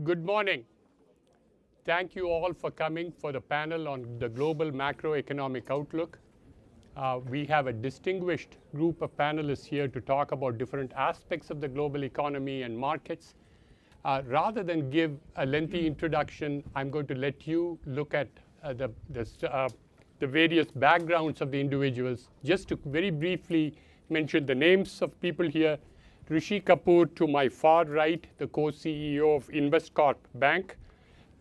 Good morning. Thank you all for coming for the panel on the global macroeconomic outlook. We have a distinguished group of panelists here to talk about different aspects of the global economy and markets. Rather than give a lengthy introduction, I'm going to let you look at the various backgrounds of the individuals. Just to very briefly mention the names of people here. Rishi Kapoor to my far right, the co-CEO of Investcorp Bank.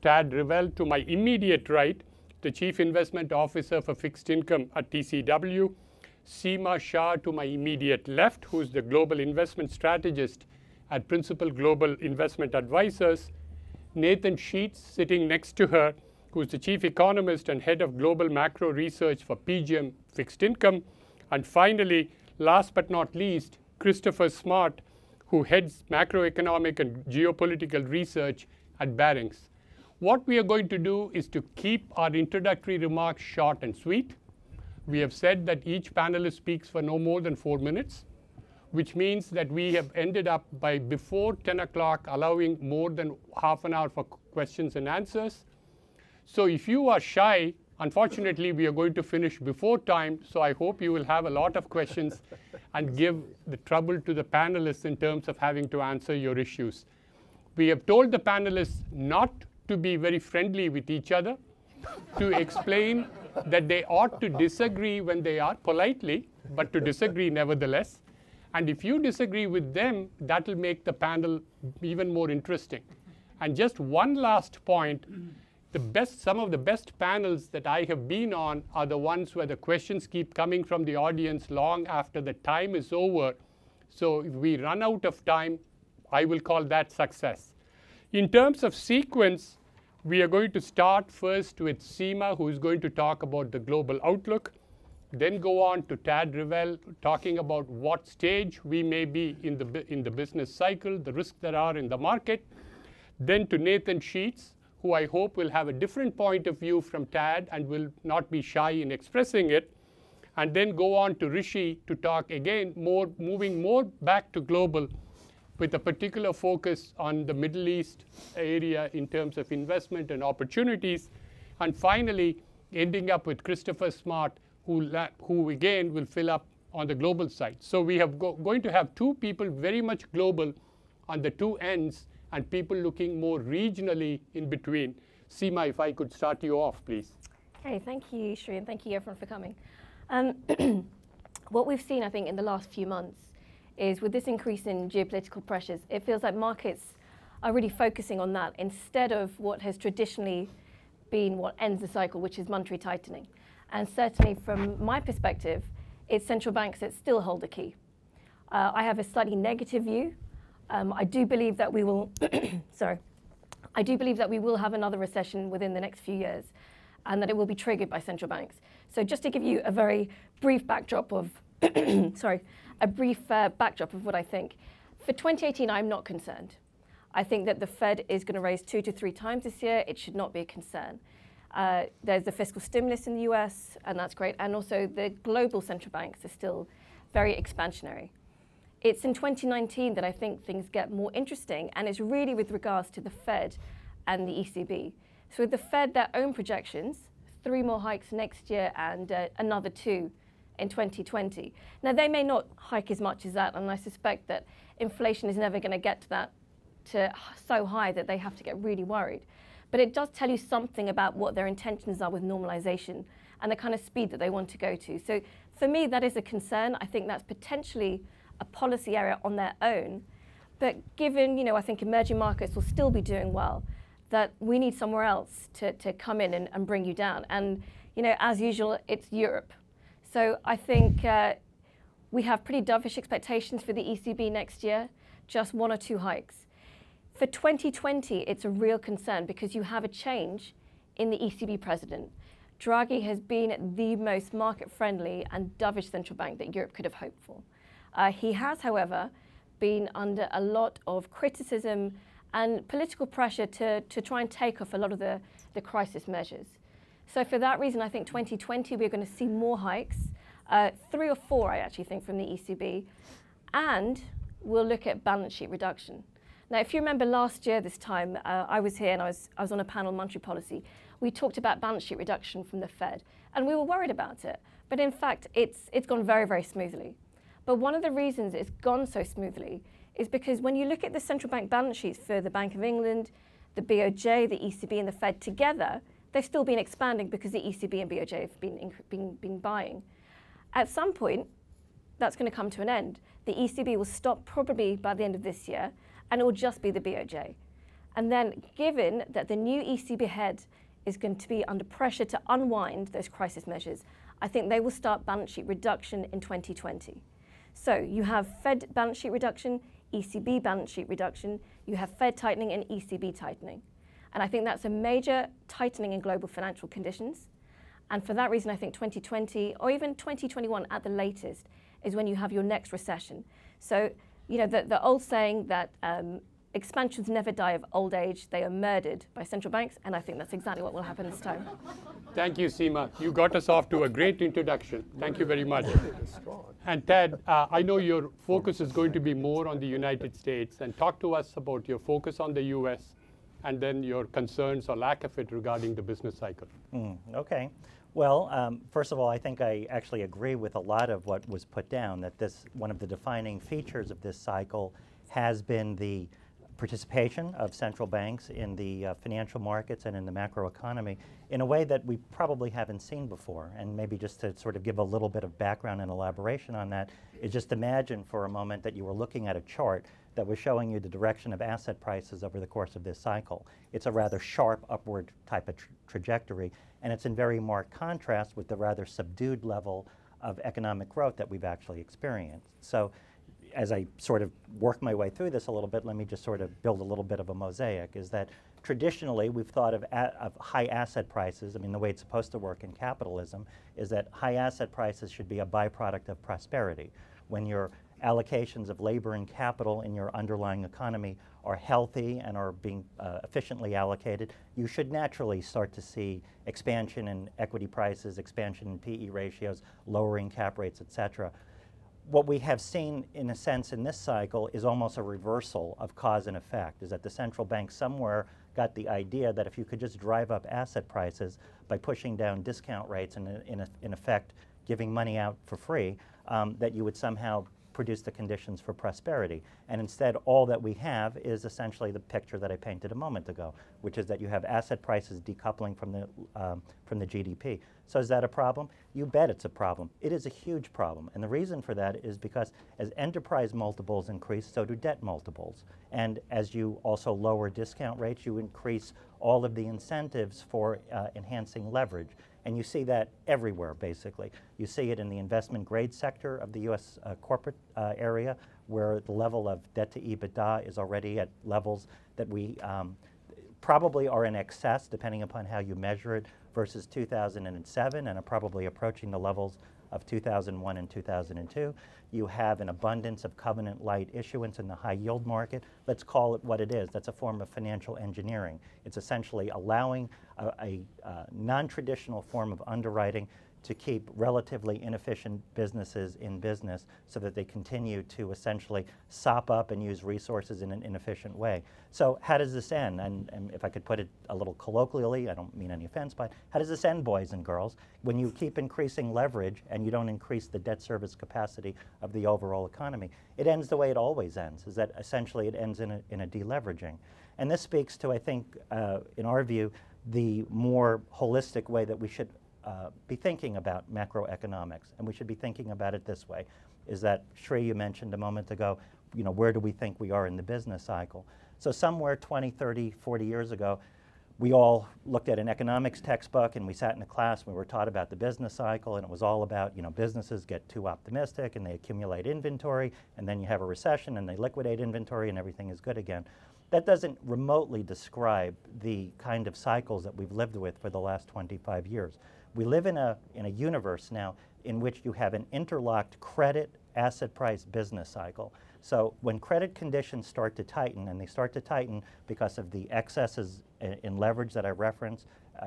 Tad Rivelle to my immediate right, the Chief Investment Officer for Fixed Income at TCW. Seema Shah to my immediate left, who's the Global Investment Strategist at Principal Global Investment Advisors. Nathan Sheets sitting next to her, who's the Chief Economist and Head of Global Macro Research for PGIM Fixed Income. And finally, last but not least, Christopher Smart, who heads macroeconomic and geopolitical research at Barings. What we are going to do is to keep our introductory remarks short and sweet. We have said that each panelist speaks for no more than 4 minutes, which means that we have ended up by before 10 o'clock allowing more than half an hour for questions and answers. So if you are shy, unfortunately, we are going to finish before time, so I hope you will have a lot of questions and give the trouble to the panelists in terms of having to answer your issues. We have told the panelists not to be very friendly with each other, to explain that they ought to disagree when they are politely, but to disagree nevertheless. And if you disagree with them, that will make the panel even more interesting. And just one last point. Some of the best panels that I have been on are the ones where the questions keep coming from the audience long after the time is over. So if we run out of time, I will call that success. In terms of sequence, we are going to start first with Seema, who is going to talk about the global outlook, then go on to Tad Rivelle, talking about what stage we may be in the business cycle, the risks that are in the market, then to Nathan Sheets, who I hope will have a different point of view from Tad and will not be shy in expressing it, and then go on to Rishi to talk again, moving more back to global with a particular focus on the Middle East area in terms of investment and opportunities, and finally ending up with Christopher Smart, who again will fill up on the global side. So we have going to have two people very much global on the two ends, and people looking more regionally in between. Seema, if I could start you off, please. Okay, thank you, Sri, and thank you everyone for coming. What we've seen, I think, in the last few months is with this increase in geopolitical pressures, it feels like markets are really focusing on that instead of what has traditionally been what ends the cycle, which is monetary tightening. And certainly from my perspective, it's central banks that still hold the key. I have a slightly negative view. I do believe that we will, I do believe that we will have another recession within the next few years, and that it will be triggered by central banks. So just to give you a very brief backdrop of, backdrop of what I think. For 2018, I'm not concerned. I think that the Fed is going to raise 2 to 3 times this year. It should not be a concern. There's the fiscal stimulus in the US, and that's great. And also the global central banks are still very expansionary. It's in 2019 that I think things get more interesting, and it's really with regards to the Fed and the ECB. So with the Fed, their own projections, 3 more hikes next year and another 2 in 2020. Now, they may not hike as much as that, and I suspect that inflation is never going to get to so high that they have to get really worried. But it does tell you something about what their intentions are with normalization and the kind of speed that they want to go to. So for me, that is a concern. I think that's potentially a policy area on their own, but given, I think emerging markets will still be doing well, that we need somewhere else to come in and bring you down. And, as usual, it's Europe. So I think we have pretty dovish expectations for the ECB next year, just 1 or 2 hikes. For 2020, it's a real concern because you have a change in the ECB president. Draghi has been the most market-friendly and dovish central bank that Europe could have hoped for. He has, however, been under a lot of criticism and political pressure to try and take off a lot of the crisis measures. So for that reason, I think 2020, we're going to see more hikes, 3 or 4, I actually think, from the ECB, and we'll look at balance sheet reduction. Now, if you remember last year this time, I was here and I was on a panel on monetary policy. We talked about balance sheet reduction from the Fed, and we were worried about it. But in fact, it's gone very, very smoothly. But one of the reasons it's gone so smoothly is because when you look at the central bank balance sheets for the Bank of England, the BOJ, the ECB, and the Fed together, they've still been expanding because the ECB and BOJ have been buying. At some point, that's going to come to an end. The ECB will stop probably by the end of this year, and it will just be the BOJ. And then, given that the new ECB head is going to be under pressure to unwind those crisis measures, I think they will start balance sheet reduction in 2020. So you have Fed balance sheet reduction, ECB balance sheet reduction, you have Fed tightening and ECB tightening. And I think that's a major tightening in global financial conditions. And for that reason, I think 2020 or even 2021 at the latest is when you have your next recession. So, you know, the old saying that expansions never die of old age, they are murdered by central banks, and I think that's exactly what will happen this time. Thank you, Seema. You got us off to a great introduction. Thank you very much. And Ted, I know your focus is going to be more on the United States, and talk to us about your focus on the US and then your concerns or lack of it regarding the business cycle. Okay. Well, first of all, I think I actually agree with a lot of what was put down, that this, one of the defining features of this cycle has been the participation of central banks in the financial markets and in the macroeconomy in a way that we probably haven't seen before. And maybe just to sort of give a little bit of background and elaboration on that, is just imagine for a moment that you were looking at a chart that was showing you the direction of asset prices over the course of this cycle. It's a rather sharp upward type of trajectory, and it's in very marked contrast with the rather subdued level of economic growth that we've actually experienced. So as I sort of work my way through this a little bit, let me just sort of build a little bit of a mosaic, is that traditionally we've thought of high asset prices. I mean, the way it's supposed to work in capitalism is that high asset prices should be a byproduct of prosperity. When your allocations of labor and capital in your underlying economy are healthy and are being efficiently allocated, you should naturally start to see expansion in equity prices, expansion in PE ratios, lowering cap rates, et cetera. What we have seen, in a sense, in this cycle is almost a reversal of cause and effect, is that the central bank somewhere got the idea that if you could just drive up asset prices by pushing down discount rates and in effect giving money out for free, that you would somehow produce the conditions for prosperity. And instead, all that we have is essentially the picture that I painted a moment ago, which is that you have asset prices decoupling from the GDP. So is that a problem? You bet it's a problem. It is a huge problem. And the reason for that is because as enterprise multiples increase, so do debt multiples. And as you also lower discount rates, you increase all of the incentives for enhancing leverage. And you see that everywhere, basically. You see it in the investment grade sector of the US corporate area, where the level of debt to EBITDA is already at levels that we probably are in excess, depending upon how you measure it, versus 2007, and are probably approaching the levels of 2001 and 2002. You have an abundance of covenant-light issuance in the high-yield market. Let's call it what it is. That's a form of financial engineering. It's essentially allowing a non-traditional form of underwriting to keep relatively inefficient businesses in business so that they continue to essentially sop up and use resources in an inefficient way. So how does this end? And if I could put it a little colloquially, I don't mean any offense, but how does this end, boys and girls? When you keep increasing leverage and you don't increase the debt service capacity of the overall economy, it ends the way it always ends, is that essentially it ends in a deleveraging. And this speaks to, I think, in our view, the more holistic way that we should be thinking about macroeconomics. And we should be thinking about it this way, is that, Sri, you mentioned a moment ago, you know, where do we think we are in the business cycle? So somewhere 20, 30, 40 years ago, we all looked at an economics textbook and we sat in a class and we were taught about the business cycle, and it was all about, you know, businesses get too optimistic and they accumulate inventory, and then you have a recession and they liquidate inventory and everything is good again. That doesn't remotely describe the kind of cycles that we've lived with for the last 25 years. We live in a universe now in which you have an interlocked credit, asset price, business cycle. So when credit conditions start to tighten, and they start to tighten because of the excesses in leverage that I referenced,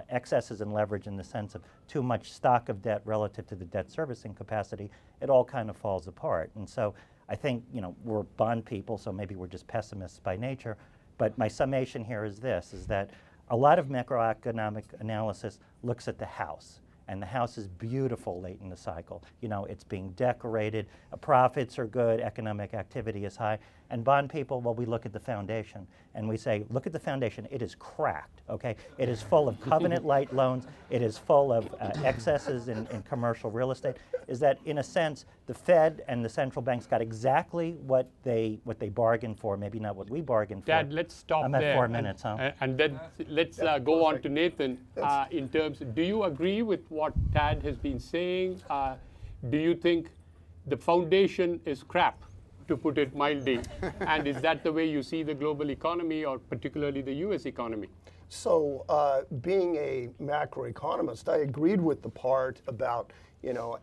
excesses in leverage in the sense of too much stock of debt relative to the debt servicing capacity, it all kind of falls apart. And so I think, we're bond people, so maybe we're just pessimists by nature. But my summation here is this, is that a lot of macroeconomic analysis looks at the house. And the house is beautiful late in the cycle. It's being decorated, profits are good, economic activity is high. And bond people, well, we look at the foundation and we say, look at the foundation, it is cracked, okay? It is full of covenant-light loans, it is full of excesses in commercial real estate. Is that, in a sense, the Fed and the central banks got exactly what they bargained for, maybe not what we bargained for. Dad, let's stop I'm there. at 4 minutes, huh? And then let's go on to Nathan. In terms, do you agree with what Tad has been saying? Do you think the foundation is crap, to put it mildly? And is that the way you see the global economy, or particularly the US economy? So being a macroeconomist, I agreed with the part about,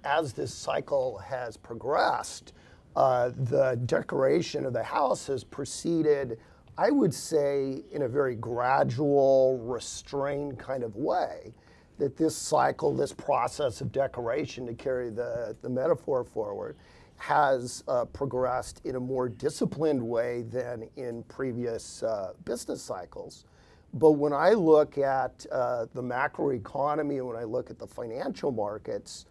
as this cycle has progressed, the decoration of the house has proceeded, I would say, in a very gradual, restrained kind of way. That this cycle, this process of decoration, to carry the metaphor forward, has progressed in a more disciplined way than in previous business cycles. But when I look at the macroeconomy and when I look at the financial markets,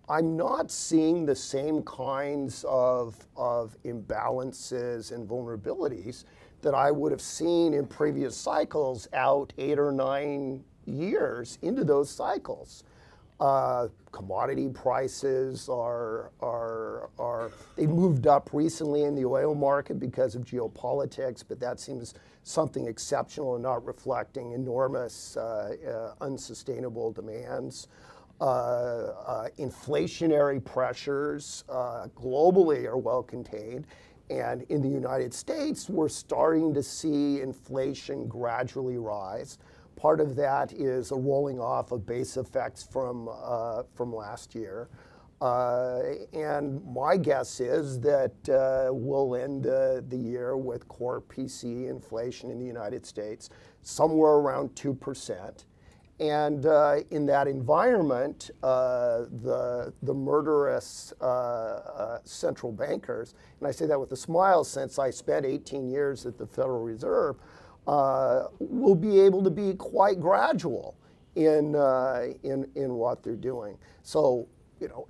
I'm not seeing the same kinds of imbalances and vulnerabilities that I would have seen in previous cycles out 8 or 9 years into those cycles. Commodity prices they moved up recently in the oil market because of geopolitics, but that seems something exceptional and not reflecting enormous unsustainable demands. Inflationary pressures globally are well contained. And in the United States, we're starting to see inflation gradually rise. Part of that is a rolling off of base effects from last year. And my guess is that we'll end the year with core PC inflation in the United States somewhere around 2%. And in that environment, the murderous central bankers, and I say that with a smile since I spent 18 years at the Federal Reserve, will be able to be quite gradual in what they're doing. So,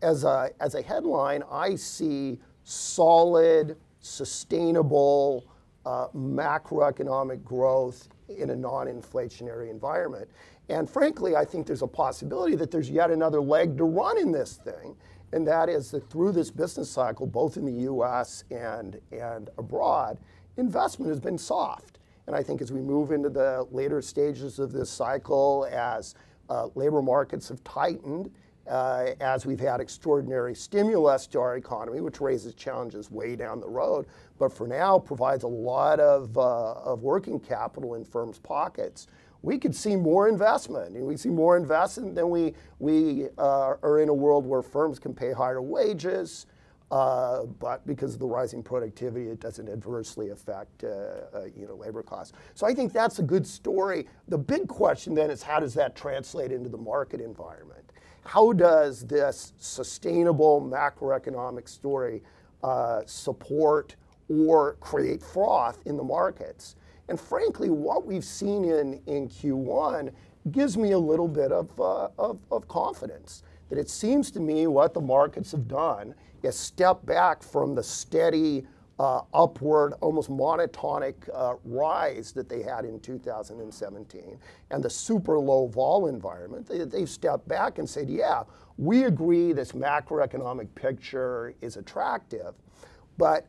as a headline, I see solid, sustainable macroeconomic growth in a non-inflationary environment. And frankly, I think there's a possibility that there's yet another leg to run in this thing, and that is that through this business cycle, both in the US and abroad, investment has been soft. And I think as we move into the later stages of this cycle, as labor markets have tightened, as we've had extraordinary stimulus to our economy, which raises challenges way down the road, but for now provides a lot of working capital in firms' pockets, we could see more investment. And we see more investment than we are in a world where firms can pay higher wages, but because of the rising productivity, it doesn't adversely affect labor costs. So I think that's a good story. The big question then is, how does that translate into the market environment? How does this sustainable macroeconomic story support or create froth in the markets? And frankly, what we've seen in Q1 gives me a little bit of confidence that it seems to me what the markets have done is step back from the steady upward, almost monotonic rise that they had in 2017 and the super low vol environment. They've stepped back and said, yeah, we agree this macroeconomic picture is attractive, but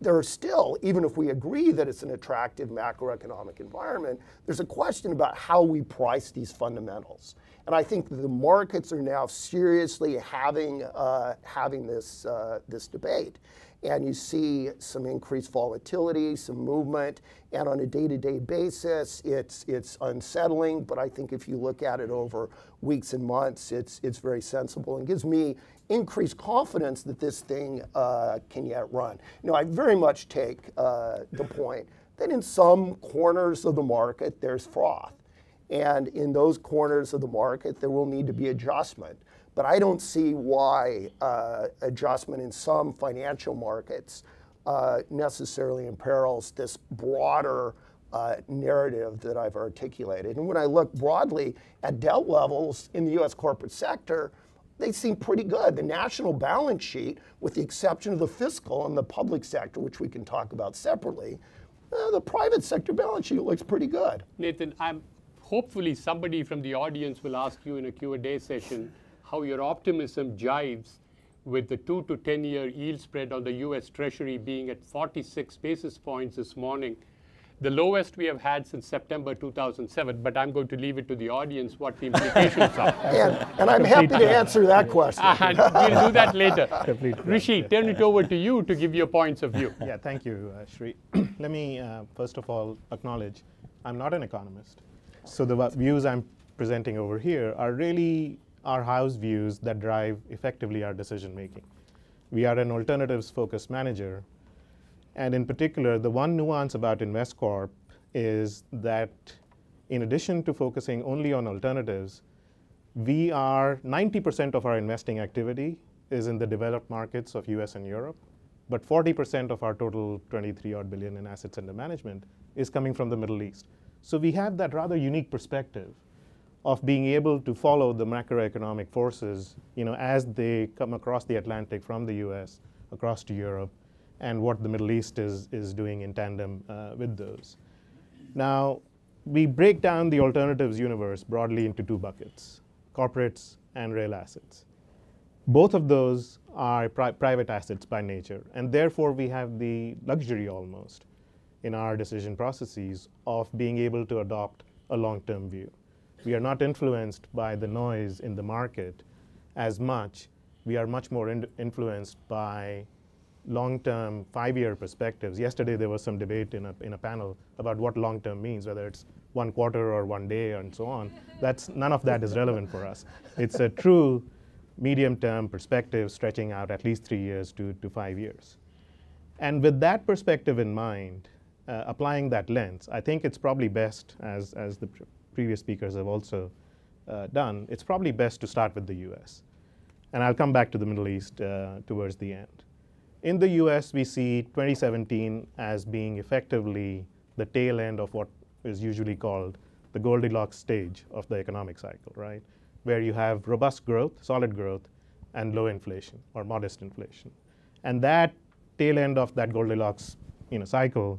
there are still, even if we agree that it's an attractive macroeconomic environment, there's a question about how we price these fundamentals. And I think the markets are now seriously having this debate. And you see some increased volatility, some movement, and on a day-to-day basis, it's unsettling. But I think if you look at it over weeks and months, it's very sensible and gives me increased confidence that this thing can yet run. I very much take the point that in some corners of the market, there's froth. And in those corners of the market, there will need to be adjustment. But I don't see why adjustment in some financial markets necessarily imperils this broader narrative that I've articulated. And when I look broadly at debt levels in the U.S. corporate sector, they seem pretty good. The national balance sheet, with the exception of the fiscal and the public sector, which we can talk about separately, the private sector balance sheet looks pretty good. Nathan, hopefully somebody from the audience will ask you in a Q&A session how your optimism jives with the 2 to 10-year yield spread on the U.S. Treasury being at 46 basis points this morning, the lowest we have had since September 2007, but I'm going to leave it to the audience what the implications are. And I'm happy to answer that question. And we'll do that later. Rishi, turn it over to you to give your points of view. Yeah, thank you, Sri. Let me, first of all, acknowledge I'm not an economist. So the views I'm presenting over here are really our house views that drive effectively our decision making. We are an alternatives-focused manager. And in particular, the one nuance about Investcorp is that in addition to focusing only on alternatives, 90% of our investing activity is in the developed markets of US and Europe, but 40% of our total 23-odd billion in assets under management is coming from the Middle East. So we have that rather unique perspective of being able to follow the macroeconomic forces, as they come across the Atlantic from the US, across to Europe, and what the Middle East is doing in tandem with those. Now, we break down the alternatives universe broadly into two buckets, corporates and real assets. Both of those are private assets by nature, and therefore we have the luxury almost in our decision processes of being able to adopt a long-term view. We are not influenced by the noise in the market as much. We are much more influenced by long-term 5-year perspectives. Yesterday there was some debate in a panel about what long-term means, whether it's 1 quarter or 1 day and so on. None of that is relevant for us. It's a true medium-term perspective stretching out at least 3 years to 5 years. And with that perspective in mind, applying that lens, I think it's probably best, as the previous speakers have also done, it's probably best to start with the US. And I'll come back to the Middle East towards the end. In the US, we see 2017 as being effectively the tail end of what is usually called the Goldilocks stage of the economic cycle, right? Where you have robust growth, solid growth, and low inflation or modest inflation. And that tail end of that Goldilocks cycle,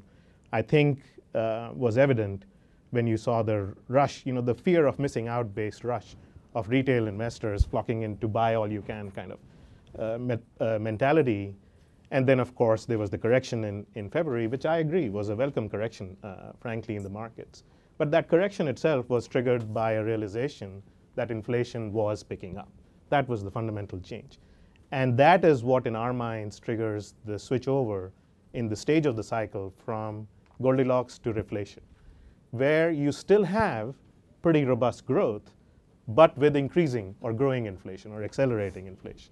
I think, was evident when you saw the rush, the fear of missing out based rush of retail investors flocking in to buy all you can kind of mentality. And then, of course, there was the correction in February, which I agree was a welcome correction, frankly, in the markets. But that correction itself was triggered by a realization that inflation was picking up. That was the fundamental change. And that is what, in our minds, triggers the switch over in the stage of the cycle from Goldilocks to reflation, where you still have pretty robust growth, but with increasing or growing inflation or accelerating inflation.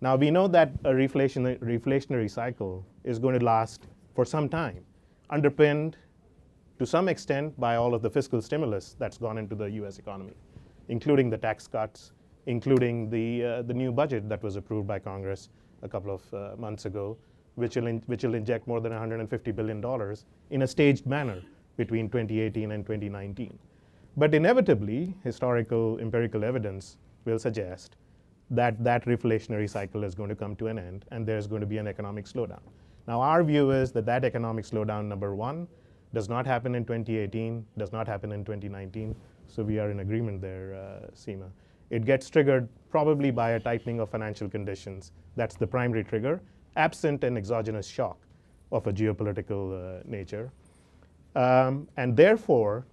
Now, we know that a reflationary cycle is going to last for some time, underpinned to some extent by all of the fiscal stimulus that's gone into the US economy, including the tax cuts, including the new budget that was approved by Congress a couple of months ago, which will inject more than $150 billion in a staged manner between 2018 and 2019. But inevitably, historical empirical evidence will suggest that reflationary cycle is going to come to an end and there's going to be an economic slowdown. Now, our view is that economic slowdown, number one, does not happen in 2018, does not happen in 2019. So we are in agreement there, Seema. It gets triggered probably by a tightening of financial conditions. That's the primary trigger, absent an exogenous shock of a geopolitical nature. And therefore,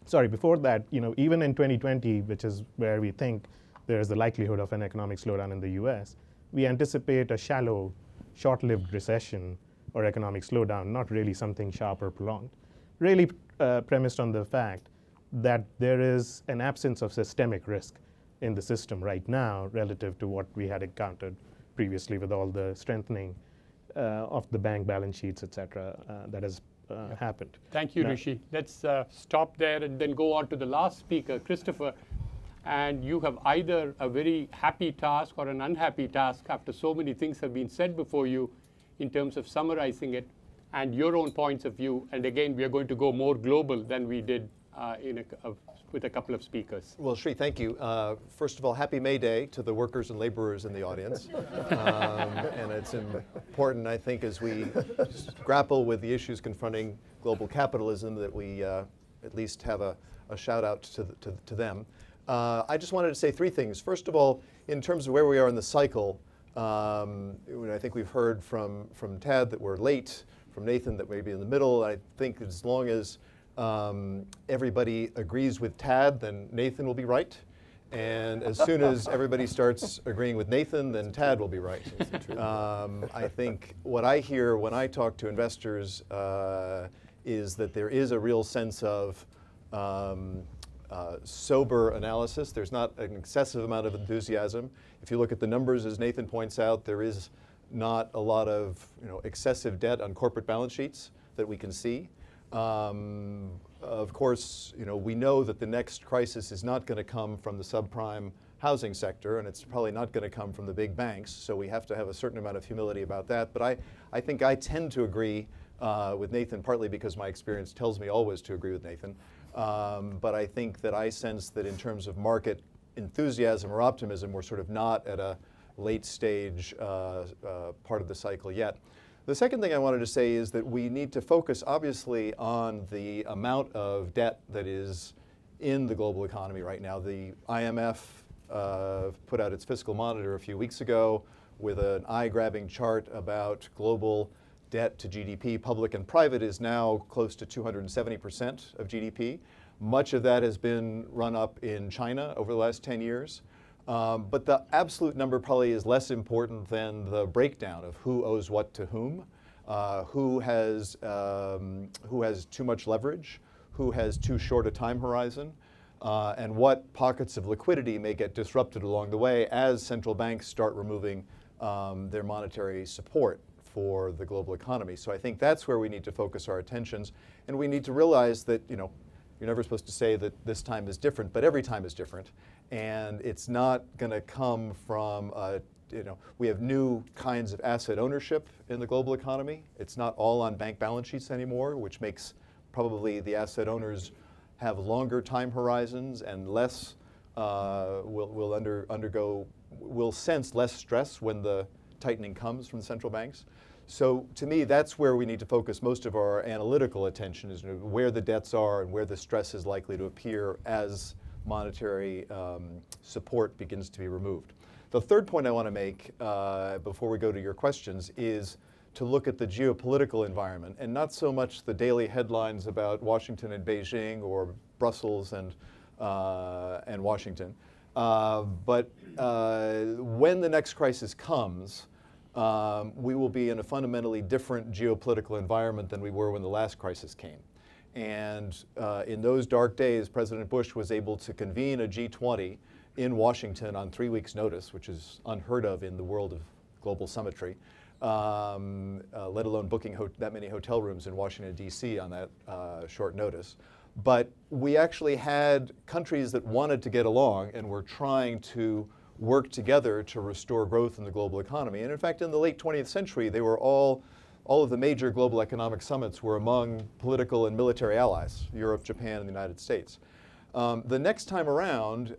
before that, even in 2020, which is where we think there is the likelihood of an economic slowdown in the US, we anticipate a shallow, short-lived recession or economic slowdown, not really something sharp or prolonged, really premised on the fact that there is an absence of systemic risk in the system right now relative to what we had encountered previously with all the strengthening of the bank balance sheets, et cetera, that has happened. Thank you, Rishi. Let's stop there and then go on to the last speaker, Christopher. And you have either a very happy task or an unhappy task after so many things have been said before you. in terms of summarizing it and your own points of view. And again, we are going to go more global than we did with a couple of speakers. Well, Sri, thank you. First of all, happy May Day to the workers and laborers in the audience. And it's important, I think, as we grapple with the issues confronting global capitalism, that we at least have a shout out to them. I just wanted to say three things. First of all, in terms of where we are in the cycle, I think we've heard from Tad that we're late, from Nathan that we're maybe in the middle. I think as long as everybody agrees with Tad, then Nathan will be right. And as soon as everybody starts agreeing with Nathan, then Tad will be right. I think what I hear when I talk to investors is that there is a real sense of sober analysis. There's not an excessive amount of enthusiasm. If you look at the numbers, as Nathan points out, there is not a lot of excessive debt on corporate balance sheets that we can see. Of course, we know that the next crisis is not going to come from the subprime housing sector, and it's probably not going to come from the big banks, so we have to have a certain amount of humility about that. But I think I tend to agree with Nathan, partly because my experience tells me always to agree with Nathan. But I think that I sense that in terms of market enthusiasm or optimism, we're sort of not at a late stage part of the cycle yet. The second thing I wanted to say is that we need to focus, obviously, on the amount of debt that is in the global economy right now. The IMF put out its fiscal monitor a few weeks ago with an eye-grabbing chart about global debt to GDP. Public and private is now close to 270% of GDP. Much of that has been run up in China over the last 10 years. But the absolute number probably is less important than the breakdown of who owes what to whom, who has too much leverage, who has too short a time horizon, and what pockets of liquidity may get disrupted along the way as central banks start removing their monetary support for the global economy. So I think that's where we need to focus our attentions, and we need to realize that you're never supposed to say that this time is different, but every time is different. And it's not going to come from, we have new kinds of asset ownership in the global economy. It's not all on bank balance sheets anymore, which makes probably the asset owners have longer time horizons and less, will sense less stress when the tightening comes from the central banks. So to me, that's where we need to focus most of our analytical attention, is where the debts are and where the stress is likely to appear as monetary support begins to be removed. The third point I want to make before we go to your questions is to look at the geopolitical environment, and not so much the daily headlines about Washington and Beijing or Brussels and Washington. But when the next crisis comes, we will be in a fundamentally different geopolitical environment than we were when the last crisis came. And in those dark days, President Bush was able to convene a G20 in Washington on 3 weeks' notice, which is unheard of in the world of global symmetry, let alone booking that many hotel rooms in Washington, D.C. on that short notice. But we actually had countries that wanted to get along and were trying to work together to restore growth in the global economy. And in fact, in the late 20th century, they were all of the major global economic summits were among political and military allies, Europe, Japan, and the United States. The next time around,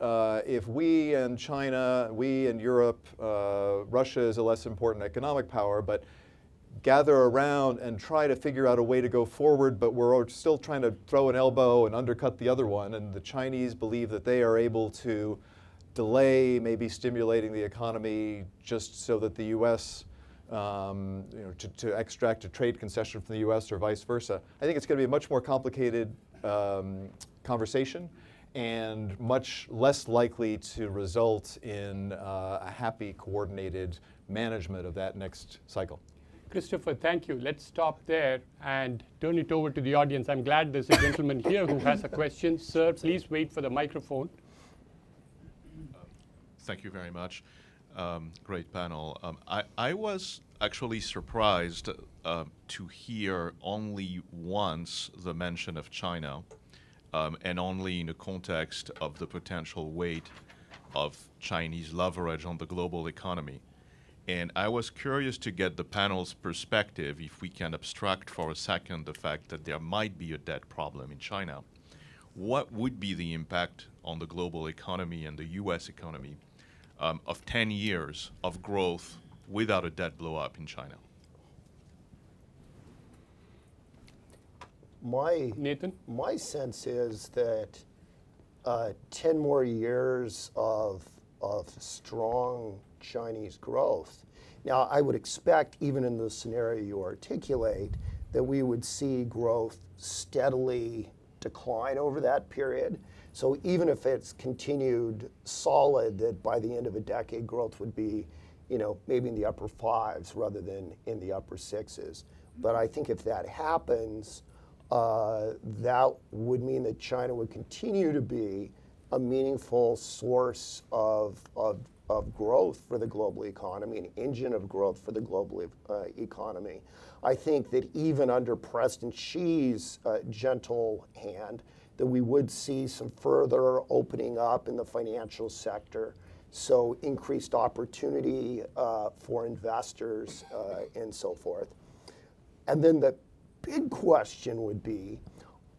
if we and China, we and Europe, Russia is a less important economic power, but gather around and try to figure out a way to go forward, but we're still trying to throw an elbow and undercut the other one, and the Chinese believe that they are able to delay maybe stimulating the economy just so that the U.S., to extract a trade concession from the U.S. or vice versa. I think it's going to be a much more complicated conversation and much less likely to result in a happy, coordinated management of that next cycle. Christopher, thank you. Let's stop there and turn it over to the audience. I'm glad there's a gentleman here who has a question. Sir, please wait for the microphone. Thank you very much. Great panel. I was actually surprised to hear only once the mention of China, and only in the context of the potential weight of Chinese leverage on the global economy. And I was curious to get the panel's perspective, if we can abstract for a second the fact that there might be a debt problem in China. What would be the impact on the global economy and the US economy of 10 years of growth without a debt blow up in China? Nathan? My sense is that 10 more years of strong Chinese growth. Now, I would expect, even in the scenario you articulate, that we would see growth steadily decline over that period. So even if it's continued solid, that by the end of a decade, growth would be, maybe in the upper 5s rather than in the upper 6s. But I think if that happens, that would mean that China would continue to be a meaningful source of growth for the global economy, an engine of growth for the global economy. I think that even under President Xi's gentle hand, that we would see some further opening up in the financial sector, so increased opportunity for investors and so forth. And then the big question would be,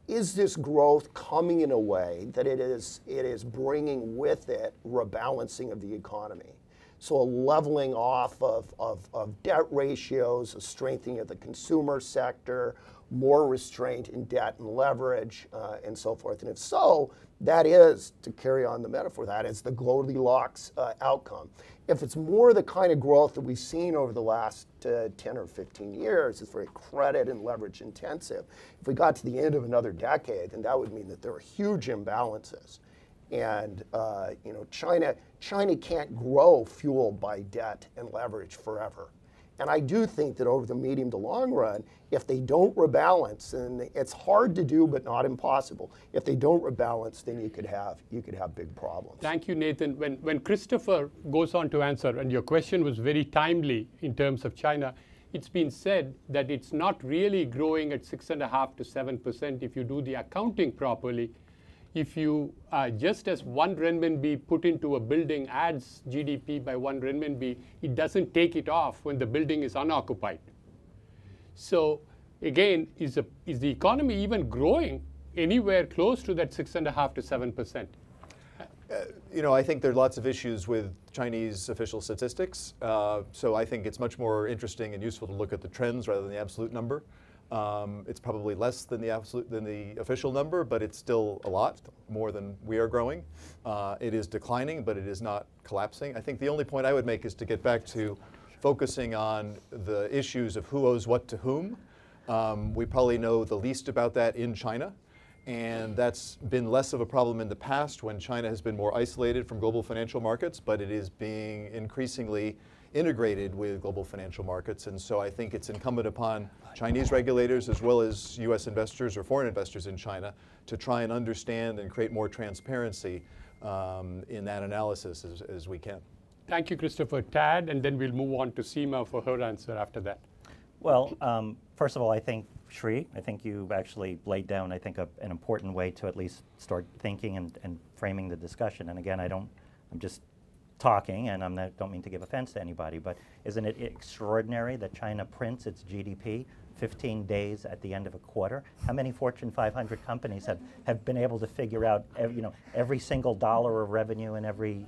is this growth coming in a way that it is bringing with it rebalancing of the economy? So a leveling off of debt ratios, a strengthening of the consumer sector, more restraint in debt and leverage, and so forth. And if so, that is, to carry on the metaphor, that is the Goldilocks outcome. If it's more the kind of growth that we've seen over the last 10 or 15 years, it's very credit and leverage intensive. If we got to the end of another decade, then that would mean that there are huge imbalances. And China can't grow fueled by debt and leverage forever. And I do think that over the medium to long run, if they don't rebalance, and it's hard to do but not impossible, if they don't rebalance, then you could have big problems. Thank you, Nathan. When Christopher goes on to answer, and your question was very timely in terms of China, it's been said that it's not really growing at 6.5 to 7% if you do the accounting properly. If you, just as 1 renminbi put into a building adds GDP by 1 renminbi, it doesn't take it off when the building is unoccupied. So again, is the economy even growing anywhere close to that 6.5 to 7%? I think there are lots of issues with Chinese official statistics. So I think it's much more interesting and useful to look at the trends rather than the absolute number. It's probably less than the official number, but it's still a lot more than we are growing. It is declining, but it is not collapsing. I think the only point I would make is to get back to focusing on the issues of who owes what to whom. We probably know the least about that in China, and that's been less of a problem in the past when China has been more isolated from global financial markets, but it is being increasingly integrated with global financial markets. And so I think it's incumbent upon Chinese regulators as well as US investors or foreign investors in China to try and understand and create more transparency in that analysis as we can. Thank you, Christopher. Tad, and then we'll move on to Seema for her answer after that. Well, first of all, I think, Sri, I think you've actually laid down, I think, an important way to at least start thinking and framing the discussion. And again, I'm just talking, and I don't mean to give offense to anybody, but isn't it extraordinary that China prints its GDP 15 days at the end of a quarter? How many Fortune 500 companies have been able to figure out every single dollar of revenue and every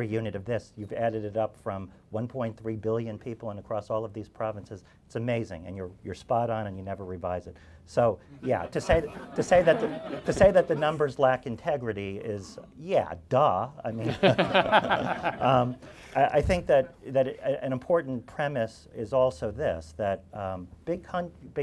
unit of this? You've added it up from 1.3 billion people and across all of these provinces. It's amazing, and you're spot on, and you never revise it. So yeah, to say that the numbers lack integrity is, yeah, duh. I mean, I think that an important premise is also this, that big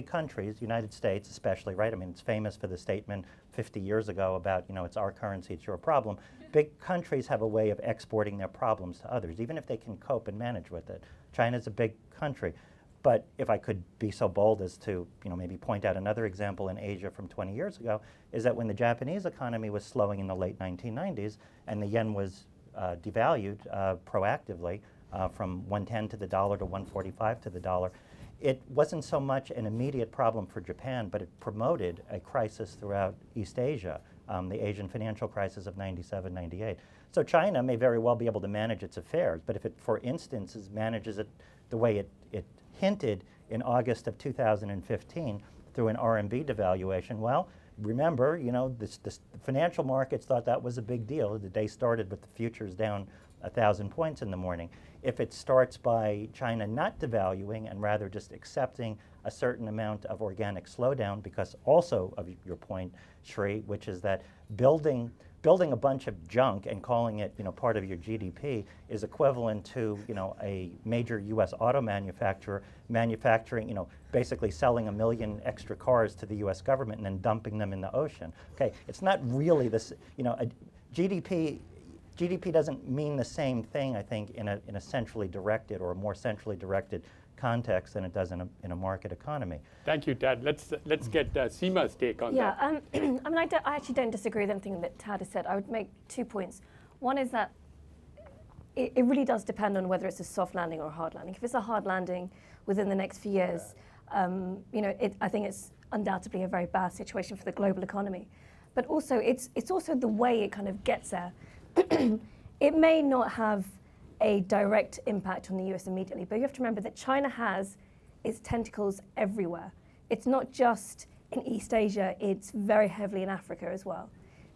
countries, United States especially, right? I mean, it's famous for the statement 50 years ago about, it's our currency, it's your problem. Big countries have a way of exporting their problems to others, even if they can cope and manage with it. China's a big country. But if I could be so bold as to maybe point out another example in Asia from 20 years ago, is that when the Japanese economy was slowing in the late 1990s and the yen was devalued proactively from 110 to the dollar to 145 to the dollar, it wasn't so much an immediate problem for Japan, but it promoted a crisis throughout East Asia the Asian financial crisis of 97, 98. So China may very well be able to manage its affairs, but if it, for instance, manages it the way it hinted in August of 2015 through an RMB devaluation, well, remember, you know, the financial markets thought that was a big deal. The day started with the futures down 1,000 points in the morning. If it starts by China not devaluing and rather just accepting a certain amount of organic slowdown, because also of your point, Sri, which is that building a bunch of junk and calling it, you know, part of your GDP is equivalent to, you know, a major U.S. auto manufacturer manufacturing, you know, basically selling 1 million extra cars to the U.S. government and then dumping them in the ocean. Okay, it's not really this, you know, GDP doesn't mean the same thing, I think, in a centrally directed or a more centrally directed context than it does in a market economy. Thank you, Tad. Let's get Seema's take on that. I mean, I actually don't disagree with anything that Tad has said. I would make 2 points. One is that it really does depend on whether it's a soft landing or a hard landing. If it's a hard landing within the next few years, you know, I think it's undoubtedly a very bad situation for the global economy. But also, it's also the way it kind of gets there. It may not have a direct impact on the US immediately, but you have to remember that China has its tentacles everywhere. It's not just in East Asia, it's very heavily in Africa as well.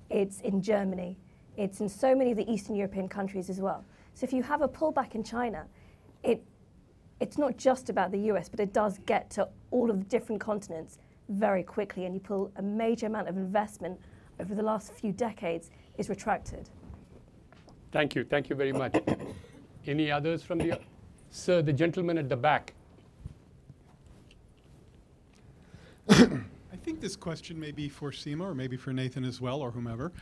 It's in Germany. It's in so many of the Eastern European countries as well. So if you have a pullback in China, it's not just about the US, but it does get to all of the different continents very quickly, and you pull a major amount of investment over the last few decades is retracted. Thank you very much. Any others from the, sir, the gentleman at the back. I think this question may be for Seema or maybe for Nathan as well, or whomever.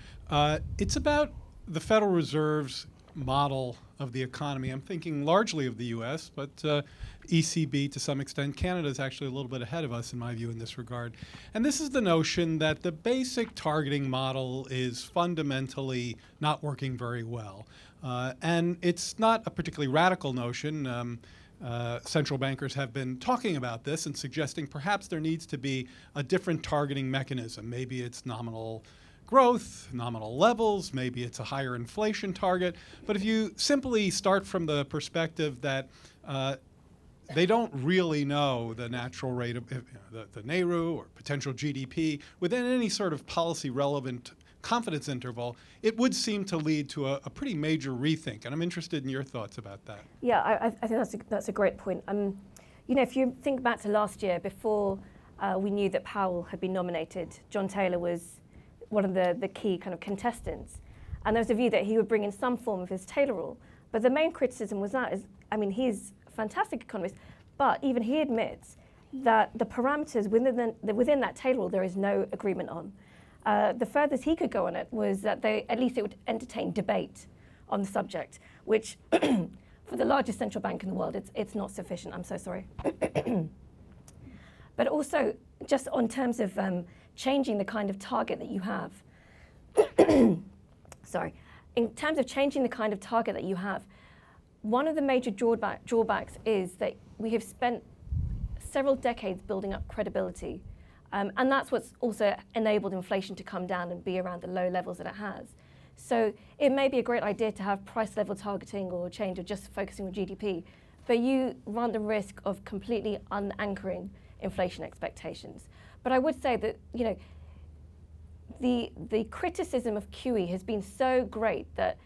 It's about the Federal Reserve's model of the economy. I'm thinking largely of the US, but ECB to some extent. Canada is actually a little bit ahead of us, in my view, in this regard. And this is the notion that the basic targeting model is fundamentally not working very well. And it's not a particularly radical notion. Central bankers have been talking about this and suggesting perhaps there needs to be a different targeting mechanism. Maybe it's nominal growth, nominal levels, maybe it's a higher inflation target. But if you simply start from the perspective that they don't really know the natural rate of the NAIRU or potential GDP within any sort of policy relevant confidence interval, it would seem to lead to a pretty major rethink. And I'm interested in your thoughts about that. Yeah, I think that's a great point. You know, if you think back to last year, before we knew that Powell had been nominated, John Taylor was one of the key kind of contestants. And there was a view that he would bring in some form of his Taylor rule. But the main criticism was that, I mean, he's a fantastic economist, but even he admits that the parameters within that Taylor rule there is no agreement on. The furthest he could go on it was that at least it would entertain debate on the subject, which for the largest central bank in the world, it's not sufficient. I'm so sorry. But also, just on terms of changing the kind of target that you have, sorry, in terms of changing the kind of target that you have, one of the major drawbacks is that we have spent several decades building up credibility. And that's what's also enabled inflation to come down and be around the low levels that it has. So it may be a great idea to have price level targeting or change or just focusing on GDP, but you run the risk of completely unanchoring inflation expectations. But I would say that, you know, the criticism of QE has been so great that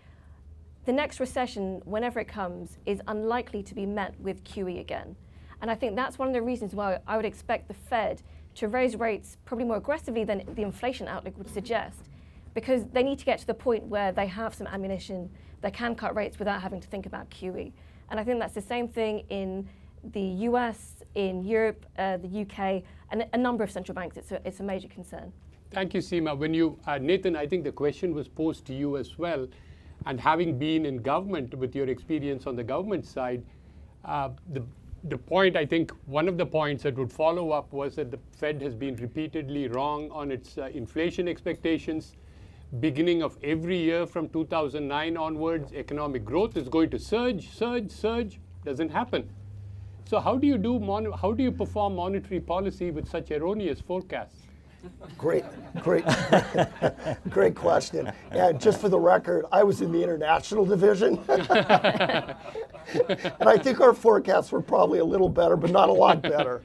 the next recession, whenever it comes, is unlikely to be met with QE again. And I think that's one of the reasons why I would expect the Fed to raise rates probably more aggressively than the inflation outlook would suggest, because they need to get to the point where they have some ammunition, they can cut rates without having to think about QE. And I think that's the same thing in the US, in Europe, the UK, and a number of central banks. It's a major concern. Thank you, Seema. When you, Nathan, I think the question was posed to you as well. And having been in government with your experience on the government side, the point, I think, one of the points that would follow up was that the Fed has been repeatedly wrong on its inflation expectations. Beginning of every year from 2009 onwards, economic growth is going to surge, doesn't happen. So how do you perform monetary policy with such erroneous forecasts? Great great question. And just for the record, I was in the international division. And I think our forecasts were probably a little better, but not a lot better.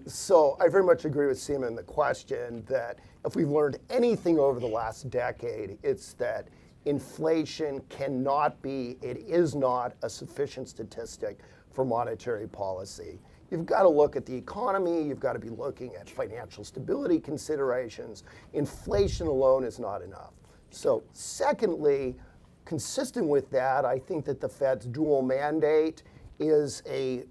So I very much agree with Seema in the question that if we've learned anything over the last decade, it's that inflation cannot be, it is not a sufficient statistic for monetary policy. You've got to look at the economy, you've got to be looking at financial stability considerations. Inflation alone is not enough. So secondly, consistent with that, I think that the Fed's dual mandate is a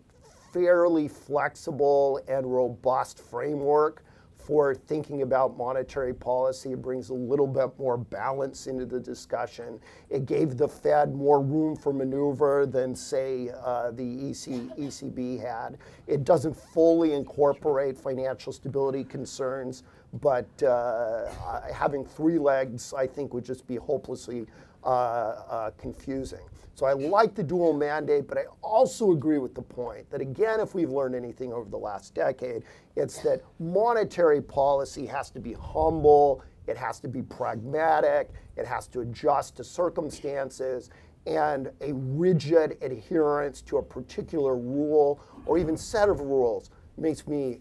fairly flexible and robust framework for thinking about monetary policy. It brings a little bit more balance into the discussion. It gave the Fed more room for maneuver than, say, the ECB had. It doesn't fully incorporate financial stability concerns, but having three legs, I think, would just be hopelessly confusing. So I like the dual mandate, but I also agree with the point that, again, if we've learned anything over the last decade, it's that monetary policy has to be humble, it has to be pragmatic, it has to adjust to circumstances, and a rigid adherence to a particular rule or even set of rules makes me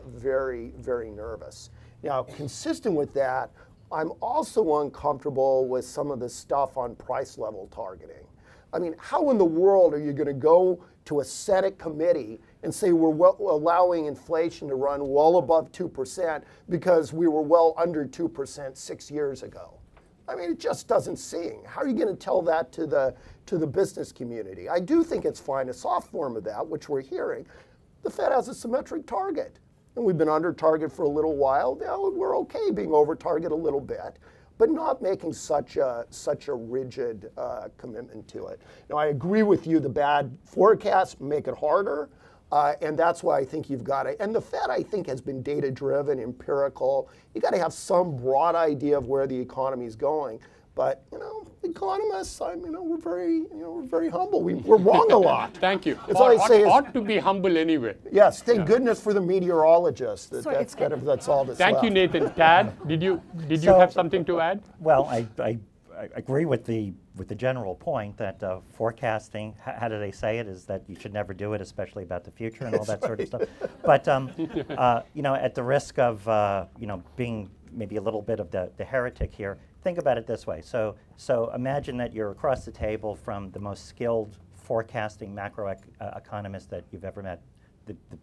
very, very nervous. Now, consistent with that, I'm also uncomfortable with some of the stuff on price level targeting. I mean, how in the world are you going to go to a Senate committee and say we're allowing inflation to run well above 2% because we were well under 2% 6 years ago? I mean, it just doesn't sing. How are you going to tell that to the business community? I do think it's fine, a soft form of that, which we're hearing. The Fed has a symmetric target. And we've been under target for a little while. Now we're okay being over target a little bit, but not making such a rigid commitment to it. Now I agree with you, the bad forecasts make it harder, and that's why I think you've got to, and the Fed I think has been data driven, empirical. You got to have some broad idea of where the economy is going. But economists, we're very humble. We're wrong a lot. Thank you. That's all I say ought to be humble anyway. Yes, thank goodness for the meteorologists. That's all that's Thank left. you, Nathan. Tad, did you have something to add? Well, I agree with the general point that forecasting, how do they say it, is that you should never do it, especially about the future and all that sort of stuff. But at the risk of being maybe a little bit of the heretic here, think about it this way. So imagine that you're across the table from the most skilled forecasting macroeconomist that you've ever met,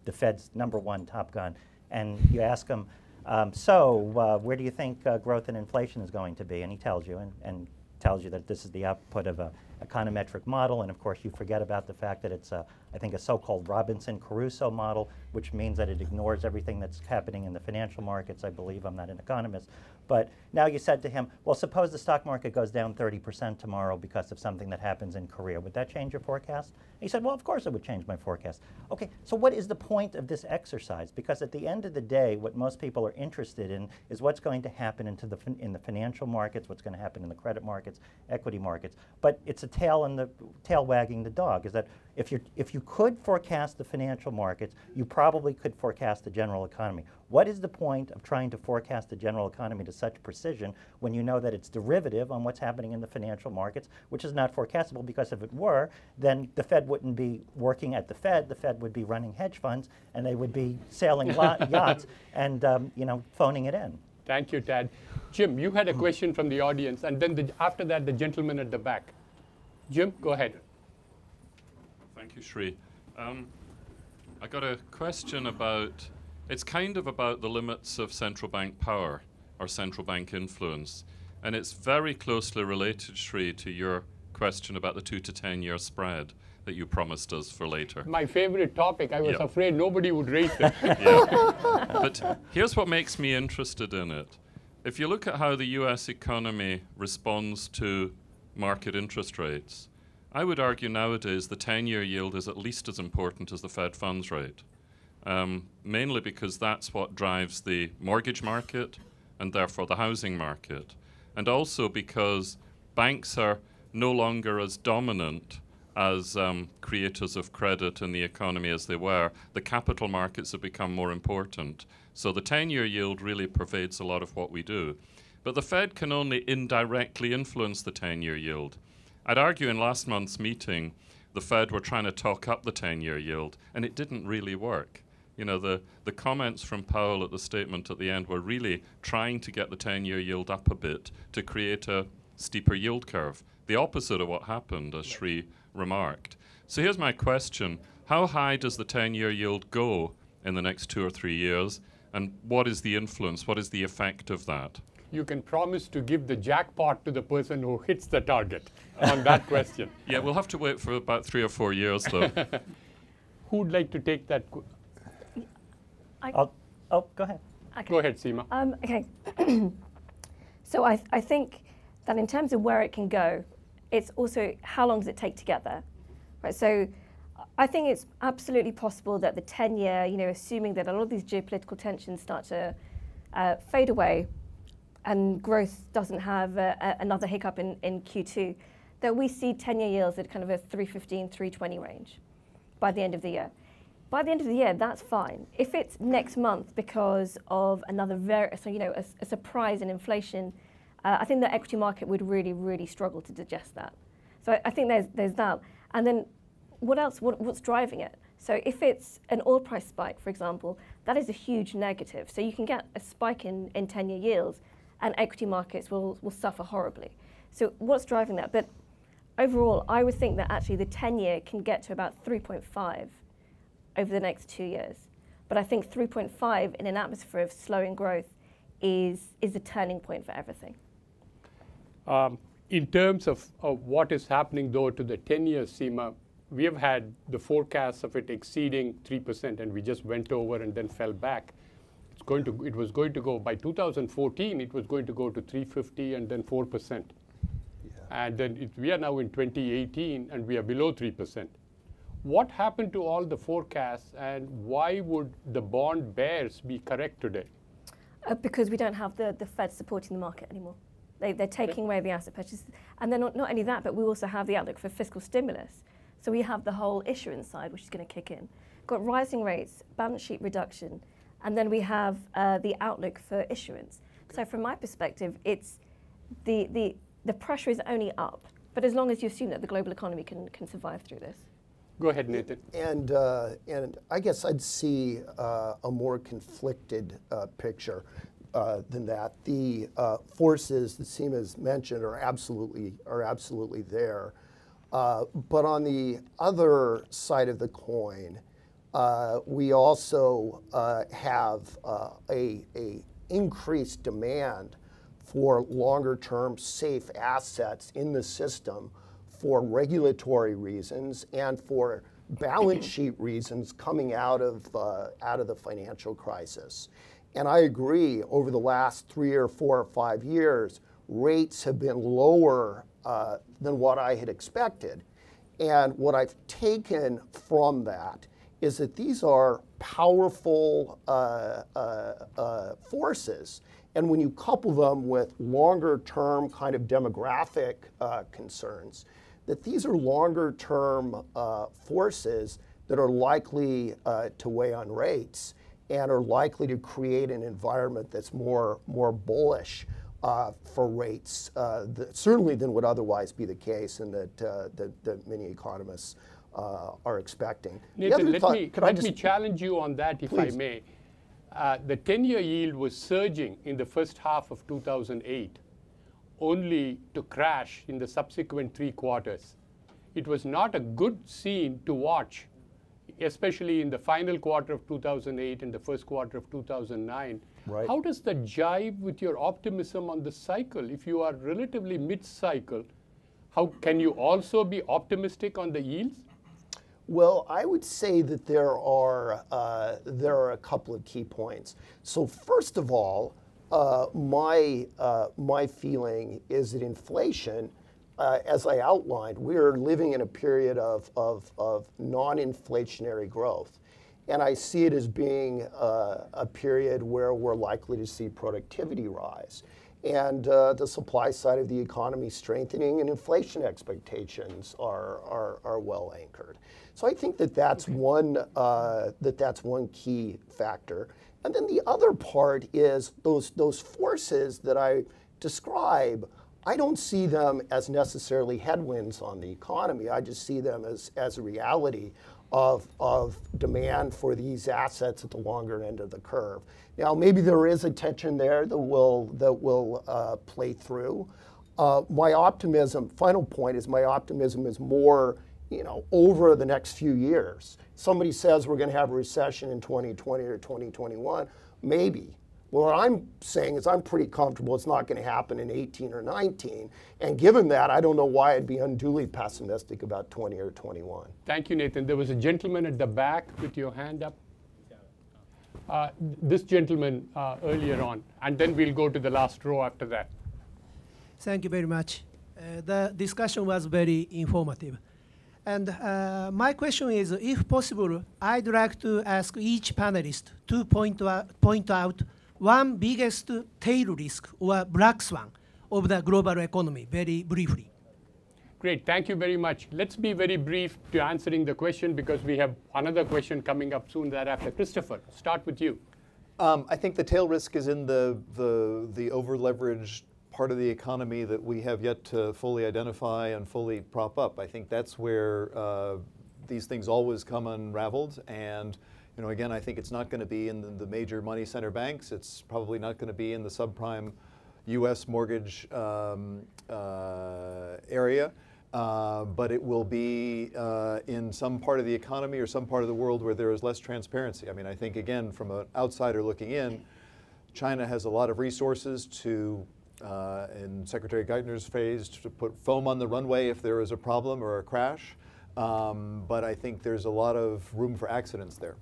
the Fed's #1 top gun, and you ask him, where do you think growth and inflation is going to be? And he tells you, and tells you that this is the output of a econometric model, and of course you forget about the fact that it's I think a so-called Robinson-Crusoe model, which means that it ignores everything that's happening in the financial markets. I believe, I'm not an economist. But now you said to him, well, suppose the stock market goes down 30% tomorrow because of something that happens in Korea. Would that change your forecast? And he said, well, of course it would change my forecast. Okay, so what is the point of this exercise? Because at the end of the day, what most people are interested in is what's going to happen in the financial markets, what's going to happen in the credit markets, equity markets. But it's a tail wagging the dog, is that if you could forecast the financial markets, you probably could forecast the general economy. What is the point of trying to forecast the general economy to such precision when you know that it's derivative on what's happening in the financial markets, which is not forecastable? Because if it were, then the Fed wouldn't be working at the Fed would be running hedge funds, and they would be sailing yachts and phoning it in. Thank you, Tad. Jim, you had a question from the audience, and then after that, the gentleman at the back. Jim, go ahead. Thank you, Sri. I got a question about, it's kind of about the limits of central bank power or central bank influence. And it's very closely related, Sri, to your question about the 2 to 10 year spread that you promised us for later. My favorite topic. I was afraid nobody would raise it. But here's what makes me interested in it. If you look at how the US economy responds to market interest rates, I would argue nowadays the 10-year yield is at least as important as the Fed funds rate, mainly because that's what drives the mortgage market and therefore the housing market, and also because banks are no longer as dominant as creators of credit in the economy as they were, the capital markets have become more important. So the 10-year yield really pervades a lot of what we do. But the Fed can only indirectly influence the 10-year yield. I'd argue in last month's meeting, the Fed were trying to talk up the 10-year yield, and it didn't really work. You know, the comments from Powell at the statement at the end were really trying to get the 10-year yield up a bit to create a steeper yield curve. The opposite of what happened, as Sri remarked. So here's my question. How high does the 10-year yield go in the next 2 or 3 years? And what is the influence? What is the effect of that? You can promise to give the jackpot to the person who hits the target on that question. Yeah, we'll have to wait for about 3 or 4 years, though. Who'd like to take that? Oh, go ahead. Okay. Go ahead, Seema. Okay. So I think that in terms of where it can go, it's also how long does it take to get there, right? So I think it's absolutely possible that the 10-year, you know, assuming that a lot of these geopolitical tensions start to fade away and growth doesn't have another hiccup in Q2, that we see 10-year yields at kind of a 315, 320 range by the end of the year. By the end of the year, that's fine. If it's next month because of another a surprise in inflation, I think the equity market would really, really struggle to digest that. So I think there's that. And then what else? What's driving it? So if it's an oil price spike, for example, that is a huge negative. So you can get a spike in 10-year yields, and equity markets will suffer horribly. So what's driving that? But overall, I would think that actually the 10-year can get to about 3.5 over the next 2 years. But I think 3.5 in an atmosphere of slowing growth is the turning point for everything. In terms of what is happening, though, to the 10-year, Seema, we have had the forecasts of it exceeding 3%, and we just went over and then fell back. It was going to go, by 2014, it was going to go to 350 and then 4%. Yeah. And then we are now in 2018, and we are below 3%. What happened to all the forecasts, and why would the bond bears be correct today? Because we don't have the Fed supporting the market anymore. They're taking away the asset purchases. And then not only that, but we also have the outlook for fiscal stimulus. So we have the whole issuance side, which is going to kick in. Got rising rates, balance sheet reduction, and then we have the outlook for issuance. Okay. So from my perspective, it's the pressure is only up. But as long as you assume that the global economy can survive through this. Go ahead, Nathan. And I guess I'd see a more conflicted picture than that. The forces that Seema's mentioned are absolutely there. But on the other side of the coin, we also have a increased demand for longer-term safe assets in the system for regulatory reasons and for balance sheet reasons coming out of the financial crisis. And I agree, over the last 3 or 4 or 5 years, rates have been lower than what I had expected. And what I've taken from that is that these are powerful forces. And when you couple them with longer-term kind of demographic concerns, that these are longer-term forces that are likely to weigh on rates and are likely to create an environment that's more bullish for rates, certainly than would otherwise be the case, and that many economists are expecting. Nathan, let me challenge you on that, if Please. I may. The 10-year yield was surging in the first half of 2008, only to crash in the subsequent 3 quarters. It was not a good scene to watch, especially in the final quarter of 2008 and the first quarter of 2009. Right. How does that jive with your optimism on the cycle? If you are relatively mid-cycle, how can you also be optimistic on the yields? Well, I would say that there are a couple of key points. So first of all, my feeling is that inflation, as I outlined, we're living in a period of non-inflationary growth. And I see it as being a period where we're likely to see productivity rise. and the supply side of the economy strengthening, and inflation expectations are well anchored. So I think that that's one key factor. And then the other part is those forces that I describe. I don't see them as necessarily headwinds on the economy. I just see them as a reality of demand for these assets at the longer end of the curve. Now, maybe there is a tension there that will play through. My optimism, final point is my optimism is more, over the next few years. Somebody says we're going to have a recession in 2020 or 2021, maybe. What I'm saying is I'm pretty comfortable it's not going to happen in 18 or 19. And given that, I don't know why I'd be unduly pessimistic about 20 or 21. Thank you, Nathan. There was a gentleman at the back with your hand up. This gentleman earlier on, and then we'll go to the last row after that. Thank you very much. The discussion was very informative. And my question is, if possible, I'd like to ask each panelist to point out one biggest tail risk or black swan of the global economy, very briefly. Great, thank you very much. Let's be very brief to answering the question because we have another question coming up soon thereafter. Christopher, start with you. I think the tail risk is in the over-leveraged part of the economy that we have yet to fully identify and fully prop up. I think that's where these things always come unraveled. And again, I think it's not going to be in the major money center banks. It's probably not going to be in the subprime U.S. mortgage area, but it will be in some part of the economy or some part of the world where there is less transparency. I mean, I think, again, from an outsider looking in, China has a lot of resources to, in Secretary Geithner's phrase, to put foam on the runway if there is a problem or a crash. But I think there's a lot of room for accidents there.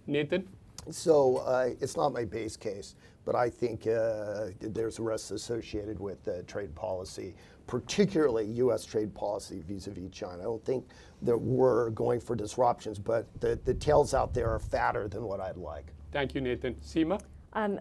Nathan? So it's not my base case, but I think there's risks associated with trade policy, particularly U.S. trade policy vis-a-vis China. I don't think that we're going for disruptions, but the tails out there are fatter than what I'd like. Thank you, Nathan. Seema?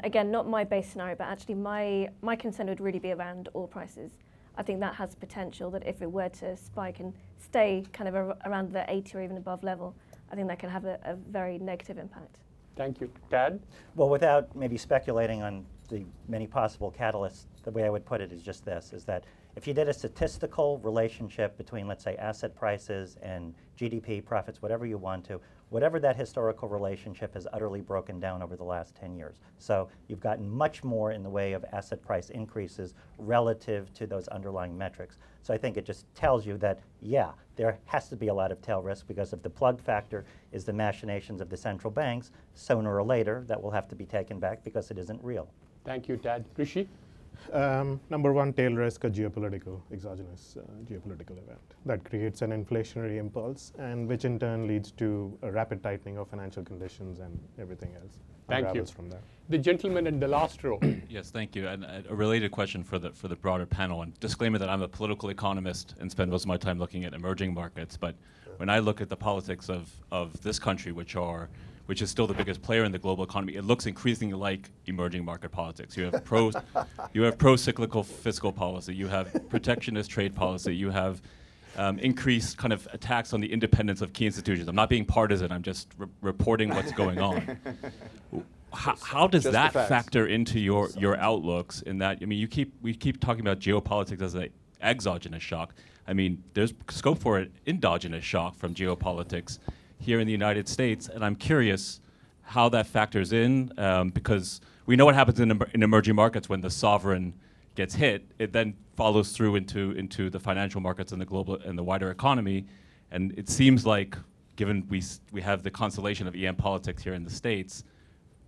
Again, not my base scenario, but actually my concern would really be around oil prices. I think that has potential that if it were to spike and stay kind of around the 80 or even above level, I think that can have a very negative impact. Thank you. Tad? Well, without maybe speculating on the many possible catalysts, the way I would put it is just this, is that if you did a statistical relationship between, let's say, asset prices and GDP, profits, whatever you want to, whatever that historical relationship has utterly broken down over the last 10 years. So you've gotten much more in the way of asset price increases relative to those underlying metrics. So I think it just tells you that, yeah, there has to be a lot of tail risk because if the plug factor is the machinations of the central banks, sooner or later that will have to be taken back because it isn't real. Thank you, Tad. Rishi? Number one tail risk, a geopolitical, exogenous geopolitical event that creates an inflationary impulse and which in turn leads to a rapid tightening of financial conditions and everything else. Thank you. From that. The gentleman in the last row. Yes, thank you. And a related question for the broader panel. And disclaimer that I'm a political economist and spend most of my time looking at emerging markets. But when I look at the politics of this country, which is still the biggest player in the global economy, it looks increasingly like emerging market politics. You have pro-cyclical fiscal policy. You have protectionist trade policy. You have increased kind of attacks on the independence of key institutions. I'm not being partisan. I'm just reporting what's going on. How does that factor into your outlooks? In that, I mean, we keep talking about geopolitics as an exogenous shock. I mean, there's scope for an endogenous shock from geopolitics here in the United States, and I'm curious how that factors in, because we know what happens in emerging markets when the sovereign gets hit. It then follows through into the financial markets and the global and the wider economy, and it seems like, given we have the constellation of EM politics here in the States,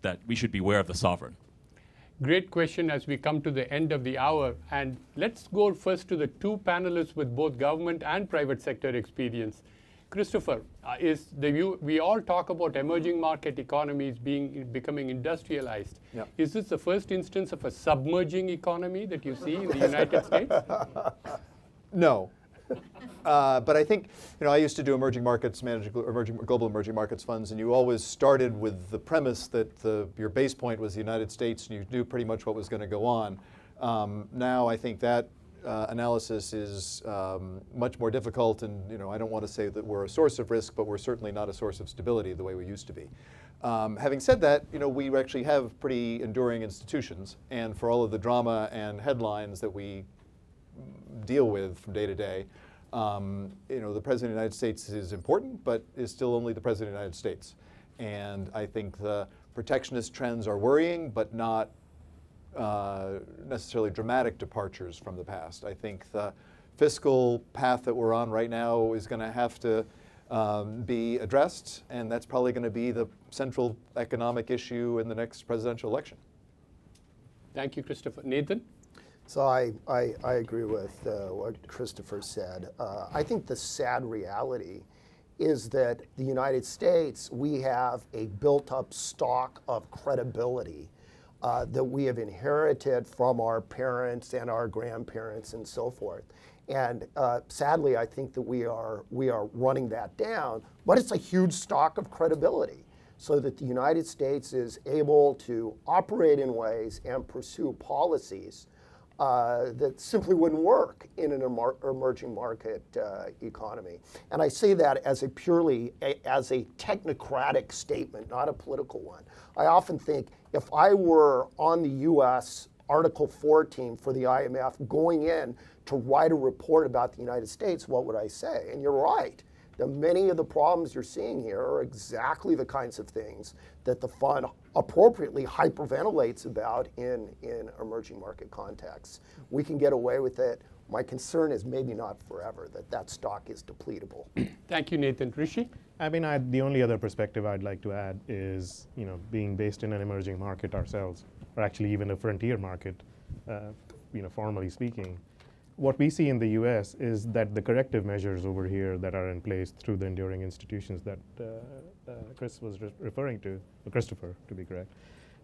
that we should be aware of the sovereign. Great question as we come to the end of the hour. And let's go first to the two panelists with both government and private sector experience. Christopher, we all talk about emerging market economies becoming industrialized. Yep. Is this the first instance of a submerging economy that you see in the United States? No. But I think, I used to do emerging markets, manage global emerging markets funds, and you always started with the premise that your base point was the United States, and you knew pretty much what was going to go on. Now I think that analysis is much more difficult, and I don't want to say that we're a source of risk, but we're certainly not a source of stability the way we used to be. Having said that, we actually have pretty enduring institutions, and for all of the drama and headlines that we deal with from day to day, the President of the United States is important, but is still only the President of the United States. And I think the protectionist trends are worrying, but not necessarily dramatic departures from the past. I think the fiscal path that we're on right now is going to have to be addressed, and that's probably going to be the central economic issue in the next presidential election. Thank you, Christopher. Nathan? So I agree with what Christopher said. I think the sad reality is that the United States, we have a built-up stock of credibility that we have inherited from our parents and our grandparents and so forth. And sadly, I think that we are running that down, but it's a huge stock of credibility, so that the United States is able to operate in ways and pursue policies that simply wouldn't work in an emerging market economy. And I say that as a purely as a technocratic statement, not a political one. I often think if I were on the US Article 4 team for the IMF going in to write a report about the United States, what would I say? And you're right. Many of the problems you're seeing here are exactly the kinds of things that the fund appropriately hyperventilates about in emerging market contexts. We can get away with it. My concern is maybe not forever, that stock is depletable. Thank you, Nathan. Rishi? I mean, the only other perspective I'd like to add is, being based in an emerging market ourselves, or actually even a frontier market, formally speaking, what we see in the US is that the corrective measures over here that are in place through the enduring institutions that Chris was referring to, or Christopher, to be correct,